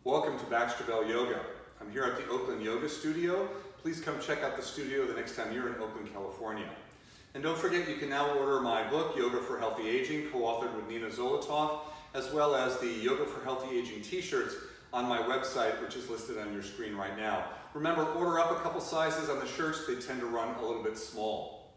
Welcome to Baxter Yoga. I'm here at the Oakland Yoga Studio. Please come check out the studio the next time you're in Oakland, California. And don't forget, you can now order my book, Yoga for Healthy Aging, co-authored with Nina Zolotov, as well as the Yoga for Healthy Aging t-shirts on my website, which is listed on your screen right now. Remember, order up a couple sizes on the shirts. They tend to run a little bit small.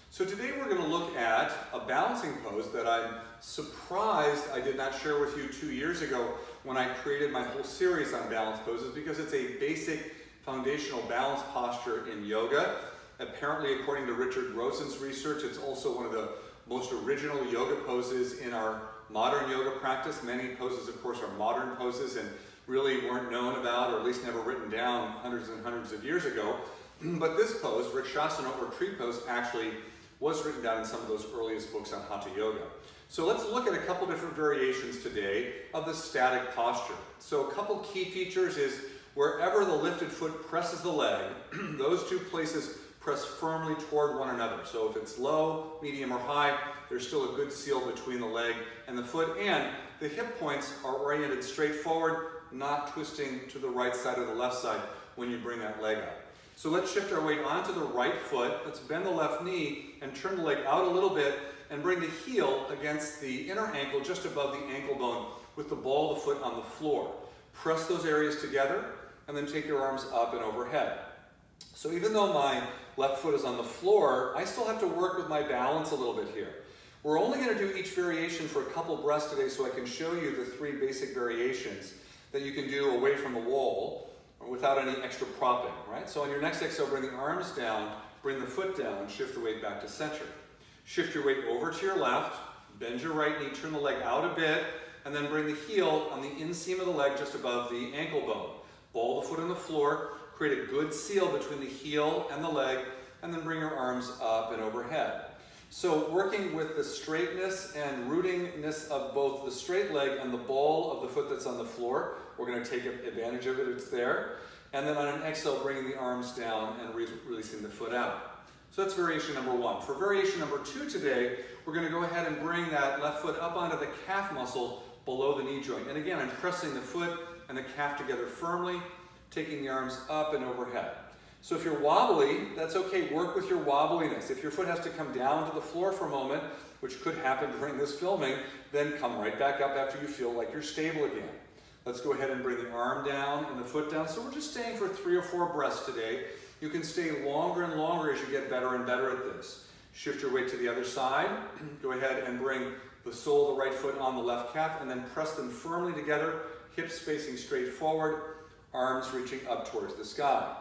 So today we're going to look at a balancing pose that I'm surprised I did not share with you 2 years ago when I created my whole series on balance poses, because it's a basic foundational balance posture in yoga. Apparently, according to Richard Rosen's research, it's also one of the most original yoga poses in our modern yoga practice. Many poses, of course, are modern poses and really weren't known about, or at least never written down hundreds and hundreds of years ago. But this pose, Vrikshasana or tree pose, actually was written down in some of those earliest books on Hatha Yoga. So let's look at a couple different variations today of the static posture. So a couple key features is wherever the lifted foot presses the leg, those two places press firmly toward one another. So if it's low, medium, or high, there's still a good seal between the leg and the foot, and the hip points are oriented straight forward, not twisting to the right side or the left side when you bring that leg up. So let's shift our weight onto the right foot. Let's bend the left knee and turn the leg out a little bit and bring the heel against the inner ankle just above the ankle bone with the ball of the foot on the floor. Press those areas together and then take your arms up and overhead. So even though my left foot is on the floor, I still have to work with my balance a little bit here. We're only going to do each variation for a couple breaths today so I can show you the three basic variations that you can do away from the wall without any extra propping, right? So on your next exhale, bring the arms down, bring the foot down, shift the weight back to center. Shift your weight over to your left, bend your right knee, turn the leg out a bit, and then bring the heel on the inseam of the leg just above the ankle bone. Ball the foot on the floor, create a good seal between the heel and the leg, and then bring your arms up and overhead. So working with the straightness and rootingness of both the straight leg and the ball of the foot that's on the floor, we're going to take advantage of it, it's there. And then on an exhale, bringing the arms down and releasing the foot out. So that's variation number one. For variation number two today, we're going to go ahead and bring that left foot up onto the calf muscle below the knee joint. And again, I'm pressing the foot and the calf together firmly, taking the arms up and overhead. So if you're wobbly, that's okay. Work with your wobbliness. If your foot has to come down to the floor for a moment, which could happen during this filming, then come right back up after you feel like you're stable again. Let's go ahead and bring the arm down and the foot down. So we're just staying for 3 or 4 breaths today. You can stay longer and longer as you get better and better at this. Shift your weight to the other side. Go ahead and bring the sole of the right foot on the left calf and then press them firmly together, hips facing straight forward, arms reaching up towards the sky.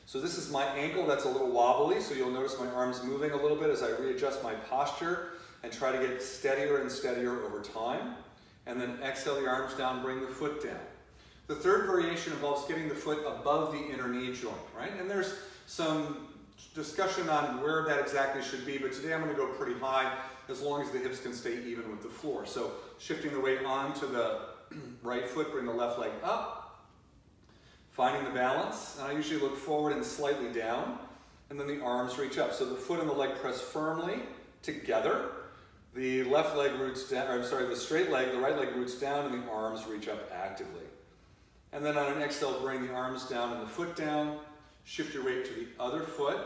So this is my ankle that's a little wobbly, so you'll notice my arms moving a little bit as I readjust my posture and try to get steadier and steadier over time. And then exhale the arms down, bring the foot down. The third variation involves getting the foot above the inner knee joint, right? And there's some discussion on where that exactly should be, but today I'm going to go pretty high as long as the hips can stay even with the floor. So shifting the weight onto the right foot, bring the left leg up, finding the balance, and I usually look forward and slightly down, and then the arms reach up. So the foot and the leg press firmly together. The left leg roots down, or I'm sorry, the straight leg, the right leg roots down, and the arms reach up actively. And then on an exhale, bring the arms down and the foot down. Shift your weight to the other foot.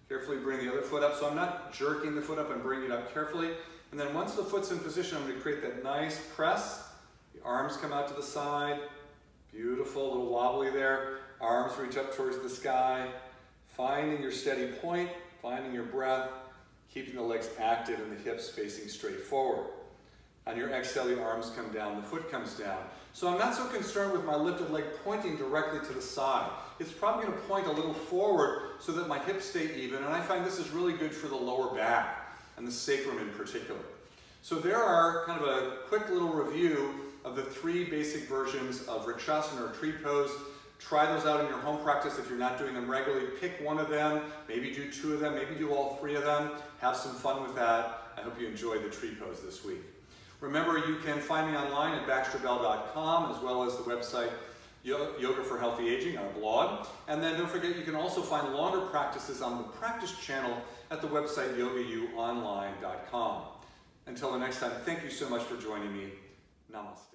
Carefully bring the other foot up. So I'm not jerking the foot up, I'm bringing it up carefully. And then once the foot's in position, I'm going to create that nice press. The arms come out to the side. Beautiful, a little wobbly there. Arms reach up towards the sky. Finding your steady point, finding your breath, keeping the legs active and the hips facing straight forward. On your exhale, the arms come down, the foot comes down. So I'm not so concerned with my lifted leg pointing directly to the side. It's probably going to point a little forward so that my hips stay even, and I find this is really good for the lower back and the sacrum in particular. So there are kind of a quick little review of the 3 basic versions of Vrikshasana or tree pose. Try those out in your home practice if you're not doing them regularly. Pick one of them, maybe do 2 of them, maybe do all 3 of them. Have some fun with that. I hope you enjoyed the tree pose this week. Remember, you can find me online at baxterbell.com, as well as the website Yoga for Healthy Aging, our blog. And then don't forget, you can also find longer practices on the practice channel at the website yogayouonline.com. Until the next time, thank you so much for joining me. Namaste.